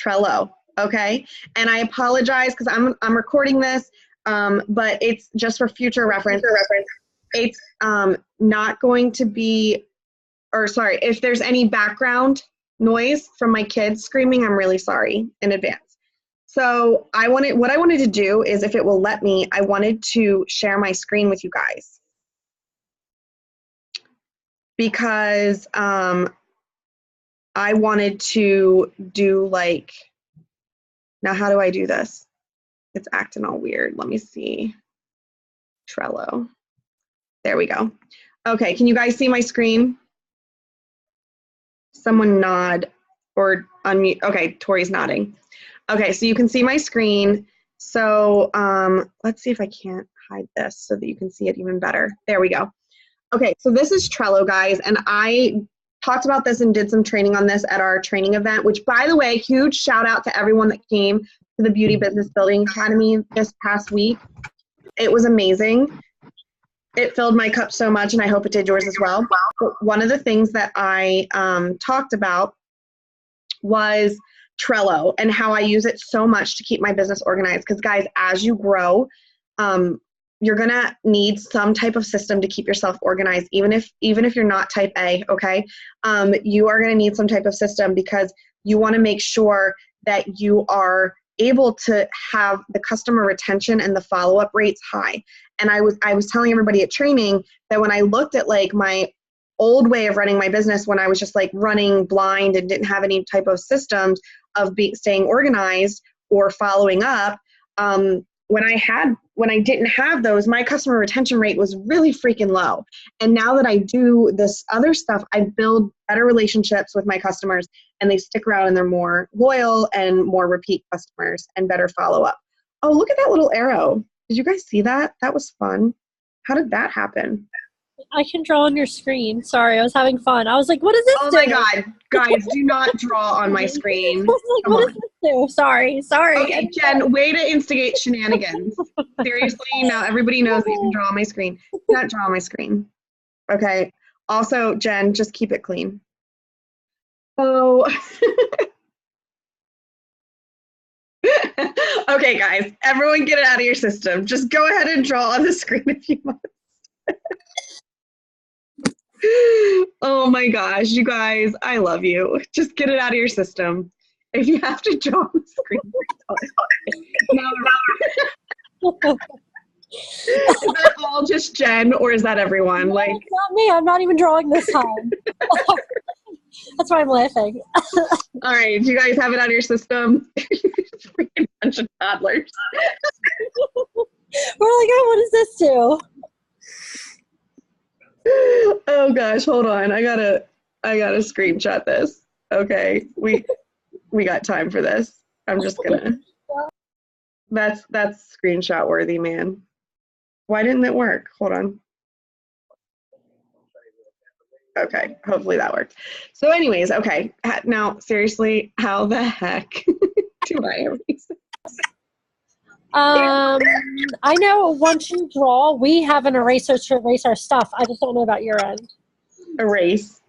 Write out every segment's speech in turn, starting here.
Trello, okay? And I apologize because I'm recording this, but it's just for future reference. It's not going to be, or sorry, if there's any background noise from my kids screaming, I'm really sorry in advance. So what I wanted to do is, if it will let me, I wanted to share my screen with you guys. Because I wanted to do like, now how do I do this? It's acting all weird. Let me see. Trello. There we go. Okay, can you guys see my screen? Someone nod or unmute. Okay, Tori's nodding. Okay, so you can see my screen. So let's see if I can't hide this so that you can see it even better. There we go. Okay, so this is Trello, guys, and I talked about this and did some training on this at our training event, which, by the way, huge shout out to everyone that came to the Beauty Business Building Academy this past week. It was amazing. It filled my cup so much, and I hope it did yours as well. But one of the things that I talked about was Trello and how I use it so much to keep my business organized. Because, guys, as you grow, you're gonna need some type of system to keep yourself organized, even if you're not type A, okay? You are gonna need some type of system because you wanna make sure that you are able to have the customer retention and the follow-up rates high. And I was telling everybody at training that when I looked at like my old way of running my business, when I was just like running blind and didn't have any type of systems of staying organized or following up, when I didn't have those, my customer retention rate was really freaking low. And now that I do this other stuff, I build better relationships with my customers, and they stick around and they're more loyal and more repeat customers and better follow-up. Oh, look at that little arrow. Did you guys see that? That was fun. How did that happen? I can draw on your screen. Sorry, I was having fun. I was like, what does this do? Oh my God, guys, do not draw on my screen. I was like, what does this do? Sorry. Okay, Jen, way to instigate shenanigans. Seriously, now everybody knows that you can draw on my screen. Do not draw on my screen. Okay. Also, Jen, just keep it clean. So, okay, guys, everyone get it out of your system. Just go ahead and draw on the screen if you want. Oh my gosh, you guys, I love you. Just get it out of your system. If you have to draw on the screen, is that all just Jen, or is that everyone? No, it's not me. I'm not even drawing this time. That's why I'm laughing. All right, do you guys have it out of your system? Freaking bunch of toddlers. We're like, oh, what does this do? Oh gosh, hold on. I gotta screenshot this. Okay, we got time for this. I'm just gonna. That's screenshot worthy, man. Why didn't it work? Hold on. Okay, hopefully that worked. So anyways, okay. Now, seriously, how the heck do I erase this? I know once you draw, we have an eraser to erase our stuff. I just don't know about your end. Erase.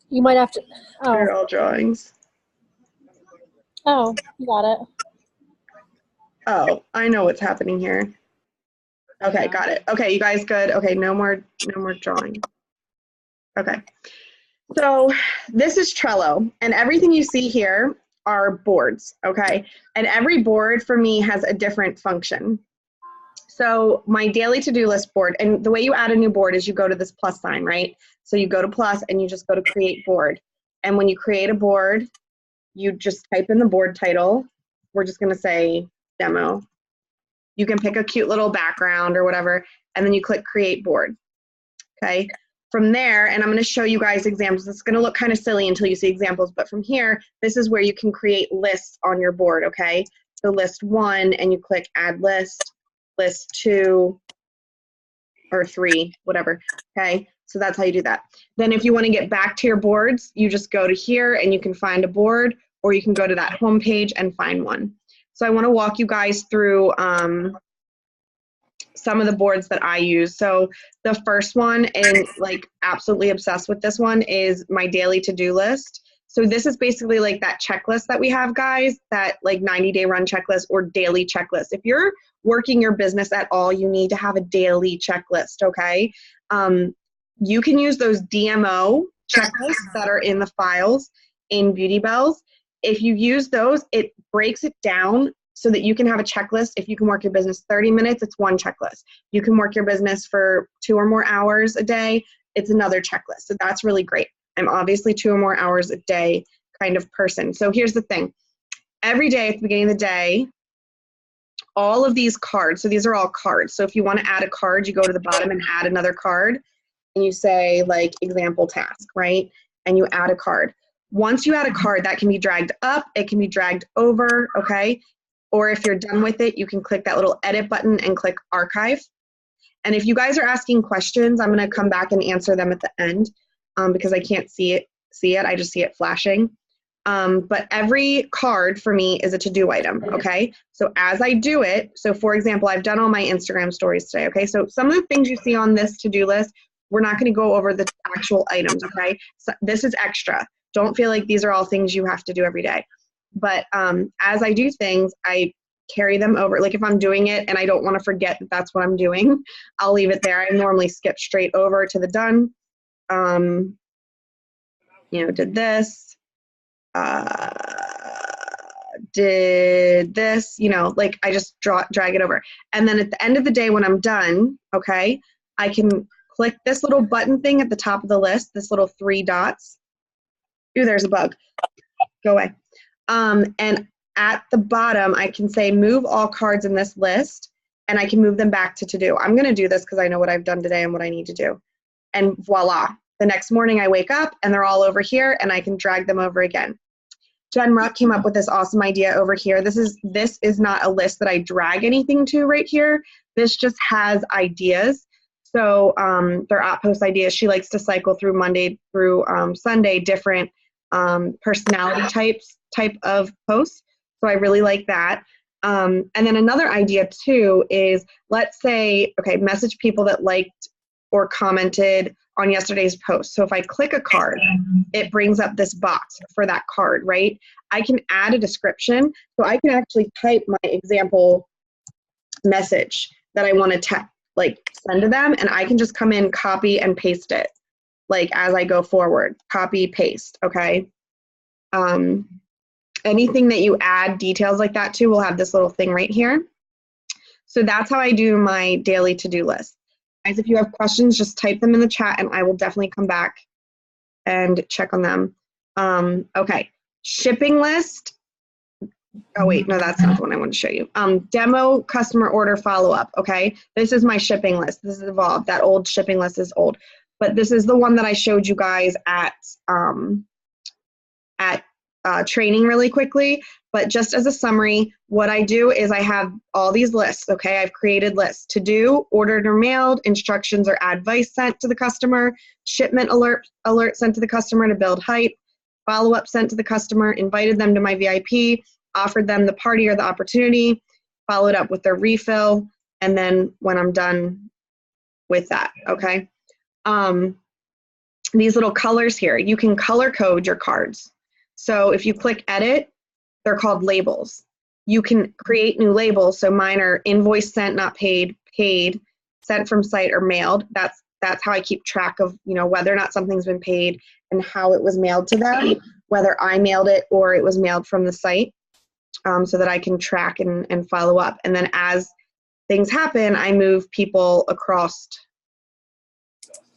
You might have to. Oh. They're all drawings. Oh, you got it. Oh, I know what's happening here. Okay, got it. Okay, you guys good? Okay, no more drawing. Okay. So this is Trello, and everything you see here are boards, okay? And every board for me has a different function. So my daily to-do list board, and the way you add a new board is you go to this plus sign, right? So you go to plus and you just go to create board. And when you create a board, you just type in the board title. We're just gonna say demo. You can pick a cute little background or whatever, and then you click create board, okay? From there, and I'm going to show you guys examples. It's going to look kind of silly until you see examples, but from here, this is where you can create lists on your board, okay? So list 1, and you click add list, list 2, or 3, whatever, okay? So that's how you do that. Then if you want to get back to your boards, you just go to here and you can find a board, or you can go to that home page and find one. So I want to walk you guys through some of the boards that I use. So the first one, and like absolutely obsessed with this one, is my daily to-do list. So this is basically like that checklist that we have, guys, that like 90-day run checklist or daily checklist. If you're working your business at all, you need to have a daily checklist, okay? You can use those DMO checklists that are in the files in Beauty Bells. If you use those, it breaks it down so that you can have a checklist. If you can work your business 30 minutes, it's one checklist. You can work your business for 2 or more hours a day, it's another checklist. So that's really great. I'm obviously 2 or more hours a day kind of person. So here's the thing. Every day at the beginning of the day, all of these cards, so these are all cards. So if you want to add a card, you go to the bottom and add another card and you say like example task, right? And you add a card. Once you add a card, that can be dragged up, it can be dragged over, okay? Or if you're done with it, you can click that little edit button and click archive. And if you guys are asking questions, I'm going to come back and answer them at the end because I can't see it. I just see it flashing. But every card for me is a to-do item, okay? So as I do it, so for example, I've done all my Instagram stories today, okay? So some of the things you see on this to-do list, we're not going to go over the actual items, okay? So this is extra. Don't feel like these are all things you have to do every day. But as I do things, I carry them over. Like if I'm doing it and I don't want to forget that that's what I'm doing, I'll leave it there. I normally skip straight over to the done. You know, did this, did this, you know, like I just drag it over. And then at the end of the day when I'm done, okay, I can click this little button thing at the top of the list, this little 3 dots. Ooh, there's a bug. Go away. And at the bottom, I can say move all cards in this list, and I can move them back to do. I'm going to do this because I know what I've done today and what I need to do. And voila. The next morning I wake up and they're all over here and I can drag them over again. Jen Ruck came up with this awesome idea over here. This is not a list that I drag anything to right here. This just has ideas. So they're post ideas. She likes to cycle through Monday through Sunday, different personality type of posts. So I really like that. And then another idea too is, let's say, okay, message people that liked or commented on yesterday's post. So if I click a card, it brings up this box for that card, right? I can add a description. So I can actually type my example message that I want to send to them, and I can just come in, copy and paste it, like as I go forward, copy, paste, okay? Anything that you add details like that to will have this little thing right here. So that's how I do my daily to-do list. Guys, if you have questions, just type them in the chat and I will definitely come back and check on them. Okay, shipping list. Oh wait, no, that's not the one I want to show you. Demo customer order follow-up, okay? This is my shipping list. This is evolved. That old shipping list is old. But this is the one that I showed you guys at training really quickly. But just as a summary, what I do is I have all these lists, okay? I've created lists: to do, ordered or mailed, instructions or advice sent to the customer, shipment alert sent to the customer to build hype, follow-up sent to the customer, invited them to my VIP, offered them the party or the opportunity, followed up with their refill, and then when I'm done with that, okay? These little colors here, you can color code your cards. So if you click edit, they're called labels. You can create new labels. So mine are invoice sent, not paid, paid, sent from site, or mailed. That's how I keep track of, you know, whether or not something's been paid and how it was mailed to them, whether I mailed it or it was mailed from the site, so that I can track and follow up. And then as things happen, I move people across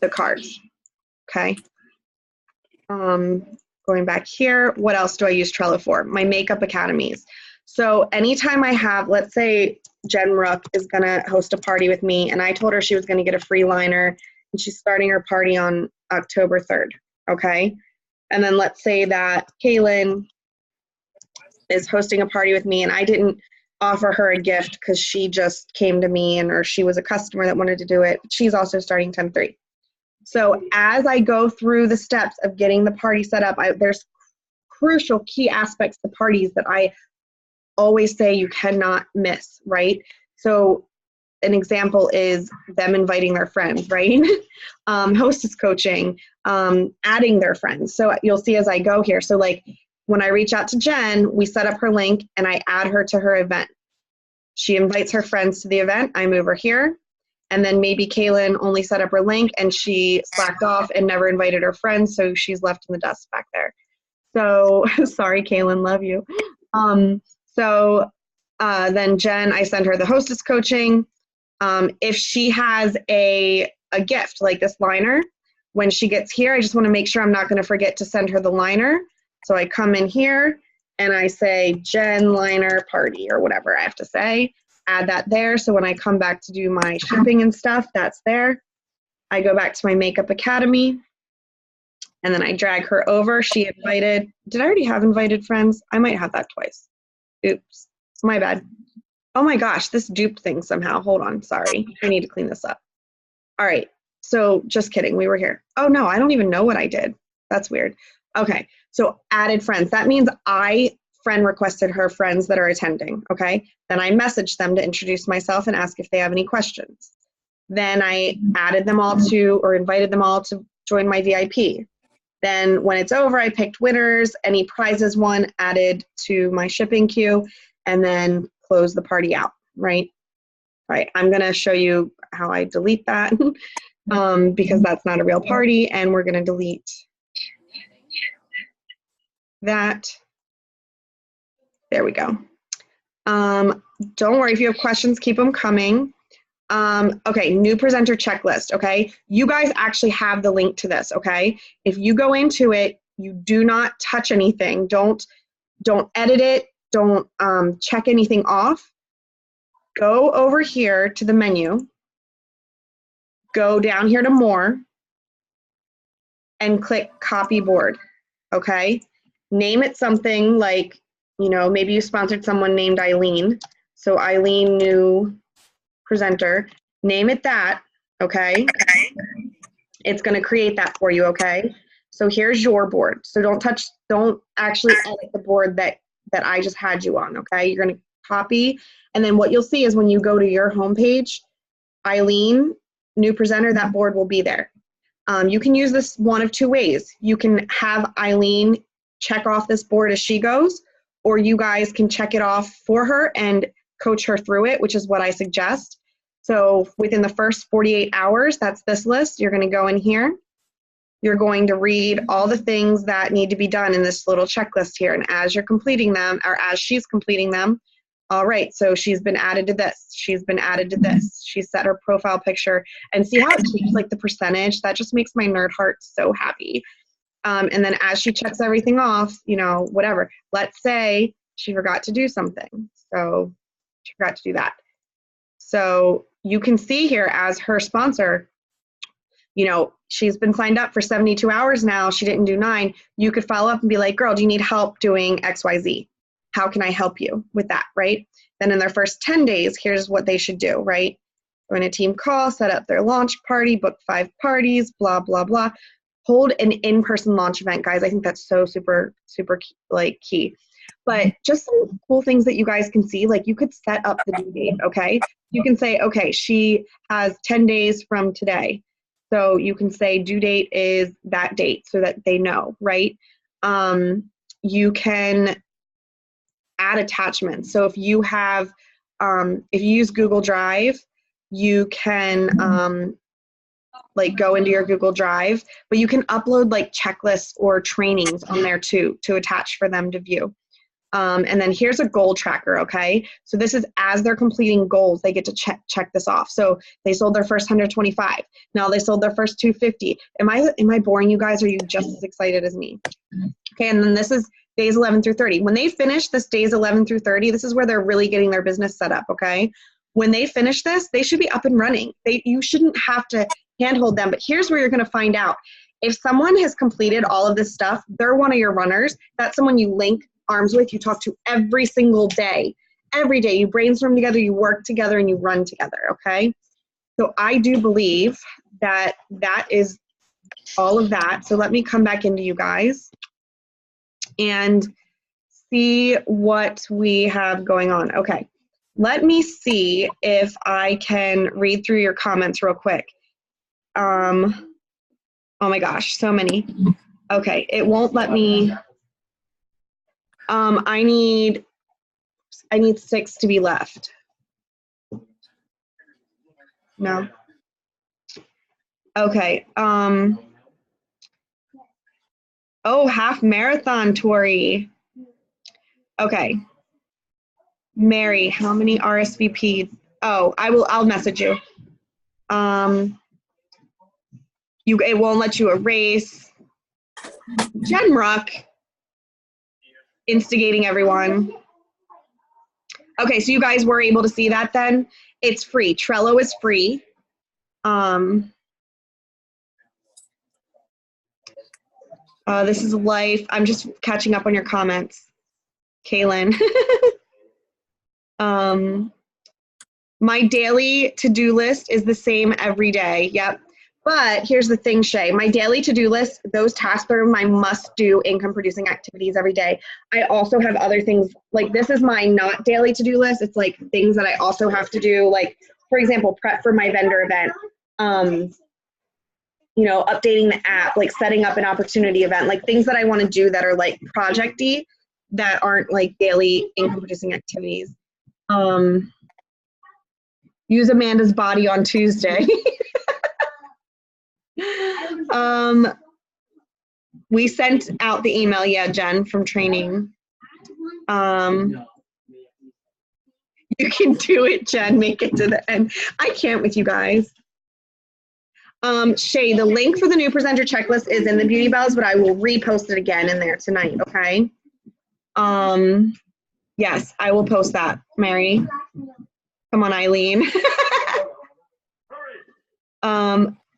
the cards, okay? Going back here, what else do I use Trello for? My makeup academies. So anytime I have, let's say Jen Rook is gonna host a party with me and I told her she was gonna get a free liner and she's starting her party on October 3rd, okay? And then let's say that Kaylin is hosting a party with me and I didn't offer her a gift because she just came to me or she was a customer that wanted to do it. She's also starting 10/3. So as I go through the steps of getting the party set up, there's crucial key aspects to parties that I always say you cannot miss, right? So an example is them inviting their friends, right? Hostess coaching, adding their friends. So you'll see as I go here. So like when I reach out to Jen, we set up her link and I add her to her event. She invites her friends to the event. I move her here. And then maybe Kaylin only set up her link and she slacked off and never invited her friends. So she's left in the dust back there. So sorry, Kaylin, love you. Then Jen, I send her the hostess coaching. If she has a gift like this liner, when she gets here, I just want to make sure I'm not going to forget to send her the liner. So I come in here and I say Jen liner party or whatever I have to say. Add that there. So when I come back to do my shipping and stuff, that's there. I go back to my Makeup Academy and then I drag her over. She invited, did I already have invited friends? I might have that twice. Oops, my bad. Oh my gosh, this dupe thing somehow. Hold on, sorry. I need to clean this up. All right, so just kidding, we were here. Oh no, I don't even know what I did. That's weird. Okay, so added friends. That means I friend requested her friends that are attending, okay? Then I messaged them to introduce myself and ask if they have any questions. Then I added them all to, or invited them all to join my VIP. Then when it's over, I picked winners, any prizes won, added to my shipping queue, and then close the party out, right? All right, I'm gonna show you how I delete that because that's not a real party, and we're gonna delete that. There we go. Don't worry, if you have questions, keep them coming. Okay, new presenter checklist, okay? You guys actually have the link to this, okay? If you go into it, you do not touch anything. Don't edit it. Don't check anything off. Go over here to the menu. Go down here to more and click copy board, okay? Name it something like, you know, maybe you sponsored someone named Eileen. So Eileen, new presenter, name it that, okay? It's gonna create that for you, okay? So here's your board. So don't actually edit the board that I just had you on, okay? You're gonna copy, and then what you'll see is when you go to your homepage, Eileen, new presenter, that board will be there. You can use this one of two ways. You can have Eileen check off this board as she goes, or you guys can check it off for her and coach her through it, which is what I suggest. So within the first 48 hours, that's this list. You're going to go in here. You're going to read all the things that need to be done in this little checklist here. And as you're completing them, or as she's completing them, all right, so she's been added to this. She's been added to this. She set her profile picture. And see how it keeps like the percentage? That just makes my nerd heart so happy. And then as she checks everything off, you know, whatever. Let's say she forgot to do something. So she forgot to do that. So you can see here as her sponsor, you know, she's been signed up for 72 hours now. She didn't do 9. You could follow up and be like, girl, do you need help doing XYZ? How can I help you with that, right? Then in their first 10 days, here's what they should do, right? Go in a team call, set up their launch party, book 5 parties, blah, blah, blah. Hold an in-person launch event, guys. I think that's so super, super like key. But just some cool things that you guys can see, like you could set up the due date, okay? You can say, okay, she has 10 days from today. So you can say due date is that date so that they know, right? You can add attachments. So if you have, if you use Google Drive, you can like go into your Google Drive, but you can upload like checklists or trainings on there too to attach for them to view. And then here's a goal tracker, okay? So this is as they're completing goals, they get to check this off. So they sold their first 125. Now they sold their first 250. Am I boring you guys? Or are you just as excited as me? Okay, and then this is days 11 through 30. When they finish this days 11 through 30, this is where they're really getting their business set up, okay? When they finish this, they should be up and running. You shouldn't have to handhold them, but here's where you're gonna find out. If someone has completed all of this stuff, they're one of your runners. That's someone you link arms with, you talk to every single day. Every day you brainstorm together, you work together, and you run together, okay? So I do believe that that is all of that. So let me come back into you guys and see what we have going on. Okay, let me see if I can read through your comments real quick. Oh my gosh, so many. Okay, it won't let me. I need 6 to be left. No. Okay. Oh, half marathon, Tori. Okay. Mary, how many RSVP? Oh, I'll message you. It won't let you erase. Jen Ruck, instigating everyone. Okay, so you guys were able to see that then? It's free. Trello is free. This is life. I'm just catching up on your comments, Kaylin. My daily to-do list is the same every day. Yep. But here's the thing, Shay. My daily to-do list, those tasks are my must-do income-producing activities every day. I also have other things, like this is my not daily to-do list. It's like things that I also have to do, like, for example, prep for my vendor event. You know, updating the app, like setting up an opportunity event, like things that I want to do that are like project-y that aren't like daily income-producing activities. Use Amanda's body on Tuesday. We sent out the email, yeah, Jen, from training. You can do it, Jen, make it to the end. I can't with you guys. Shay, the link for the new presenter checklist is in the Beauty Bells, but I will repost it again in there tonight, okay? Yes, I will post that, Mary. Come on, Eileen.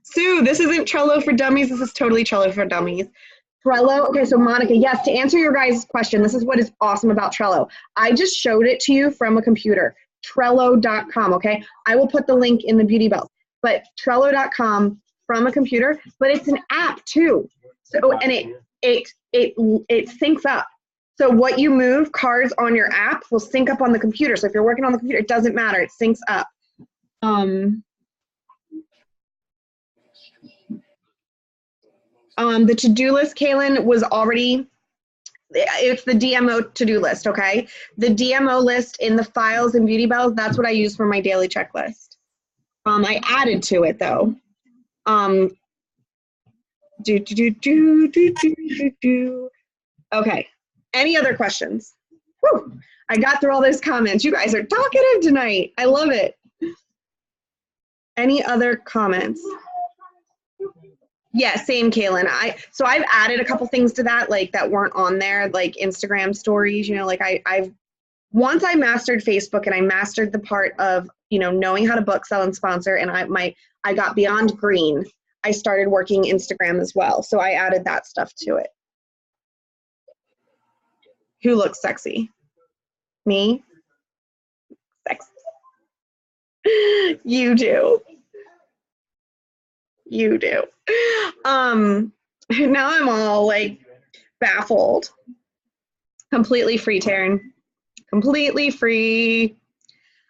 Sue, this isn't Trello for Dummies. This is totally Trello for Dummies. Trello, okay, so Monica, yes, to answer your guys' question, this is what is awesome about Trello. I just showed it to you from a computer, Trello.com, okay? I will put the link in the Beauty Bells, but Trello.com from a computer, but it's an app too. So, and it syncs up. So what you move, cards on your app will sync up on the computer. So if you're working on the computer, it doesn't matter, it syncs up. The to-do list, Kaylin, was already, it's the DMO to-do list, okay? The DMO list in the files and Beauty Bells, that's what I use for my daily checklist. I added to it though. Okay, any other questions? Whew. I got through all those comments. You guys are talkative tonight. I love it. Any other comments? Yeah, same, Kaylin. So I've added a couple things to that, like that weren't on there, like Instagram stories. You know, like once I mastered Facebook and I mastered the part of, you know, knowing how to book, sell, and sponsor, and I got beyond green. I started working Instagram as well, so I added that stuff to it. Who looks sexy? Me? Sexy. You do. You do. Now I'm all like baffled. Completely free, Taryn. Completely free.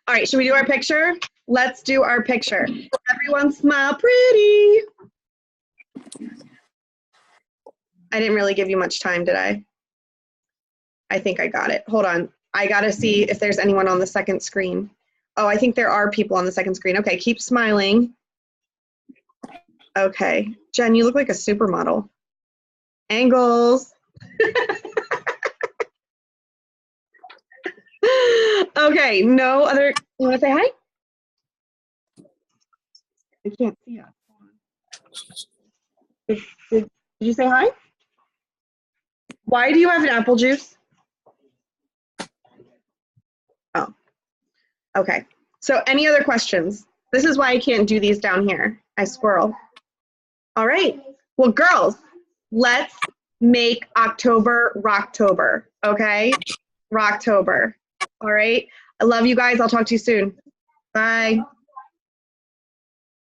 All right, should we do our picture? Let's do our picture. Everyone smile pretty. I didn't really give you much time, did I? I think I got it. Hold on. I gotta see if there's anyone on the second screen. Oh, I think there are people on the second screen. Okay, keep smiling. Okay. Jen, you look like a supermodel. Angles. Okay, no other. You want to say hi? I can't see us. Did you say hi? Why do you have an apple juice? Oh, okay. So any other questions? This is why I can't do these down here. I squirrel. All right. Well, girls, let's make October Rocktober, okay? Rocktober. All right. I love you guys. I'll talk to you soon. Bye.